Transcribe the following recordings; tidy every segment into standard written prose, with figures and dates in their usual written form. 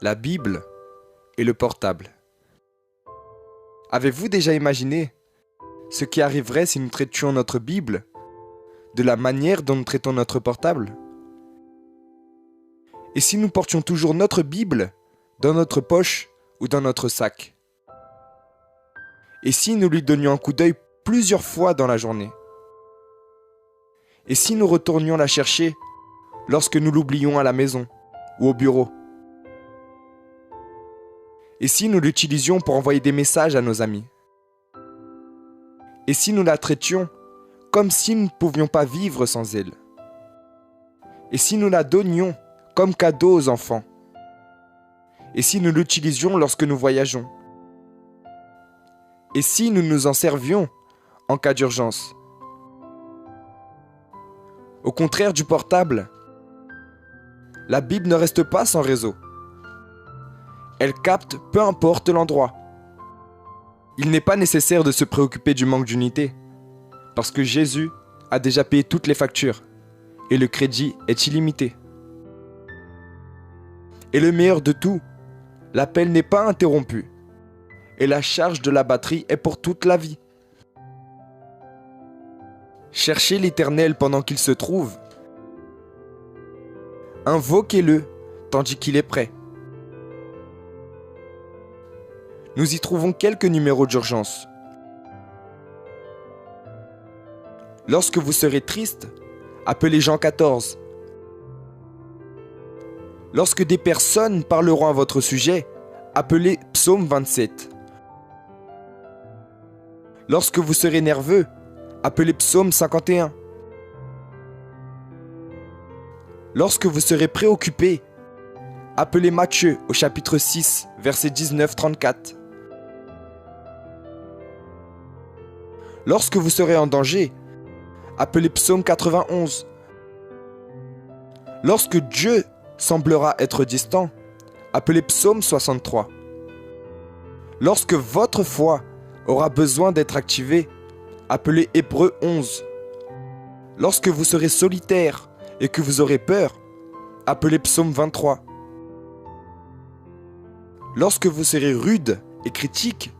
la Bible et le portable. Avez-vous déjà imaginé ce qui arriverait si nous traitions notre Bible de la manière dont nous traitons notre portable? Et si nous portions toujours notre Bible dans notre poche ou dans notre sac? Et si nous lui donnions un coup d'œil plusieurs fois dans la journée? Et si nous retournions la chercher lorsque nous l'oublions à la maison ou au bureau? Et si nous l'utilisions pour envoyer des messages à nos amis? Et si nous la traitions comme si nous ne pouvions pas vivre sans elle? Et si nous la donnions comme cadeau aux enfants? Et si nous l'utilisions lorsque nous voyageons? Et si nous nous en servions en cas d'urgence? Au contraire du portable, la Bible ne reste pas sans réseau. Elle capte peu importe l'endroit. Il n'est pas nécessaire de se préoccuper du manque d'unité, parce que Jésus a déjà payé toutes les factures et le crédit est illimité. Et le meilleur de tout, l'appel n'est pas interrompu et la charge de la batterie est pour toute la vie. Cherchez l'Éternel pendant qu'il se trouve. Invoquez-le tandis qu'il est prêt. Nous y trouvons quelques numéros d'urgence. Lorsque vous serez triste, appelez Jean 14. Lorsque des personnes parleront à votre sujet, appelez Psaume 27. Lorsque vous serez nerveux, appelez Psaume 51. Lorsque vous serez préoccupé, appelez Matthieu au chapitre 6, versets 19-34. Lorsque vous serez en danger, appelez Psaume 91. Lorsque Dieu semblera être distant, appelez Psaume 63. Lorsque votre foi aura besoin d'être activée, appelez Hébreux 11. Lorsque vous serez solitaire et que vous aurez peur, appelez Psaume 23. Lorsque vous serez rude et critique,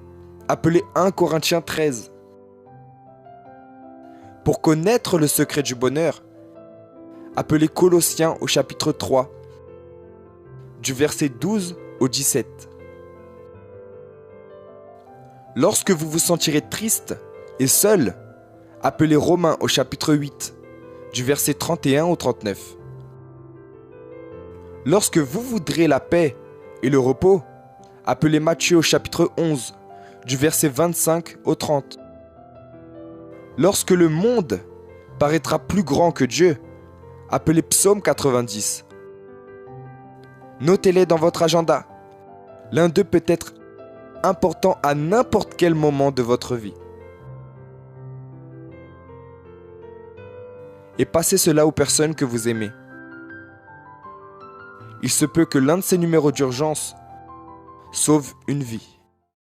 appelez 1 Corinthiens 13. Pour connaître le secret du bonheur, appelez Colossiens au chapitre 3, du verset 12 au 17. Lorsque vous vous sentirez triste et seul, appelez Romains au chapitre 8, du verset 31 au 39. Lorsque vous voudrez la paix et le repos, appelez Matthieu au chapitre 11, du verset 25 au 30. Lorsque le monde paraîtra plus grand que Dieu, appelez Psaume 90. Notez-les dans votre agenda. L'un d'eux peut être important à n'importe quel moment de votre vie. Et passez cela aux personnes que vous aimez. Il se peut que l'un de ces numéros d'urgence sauve une vie.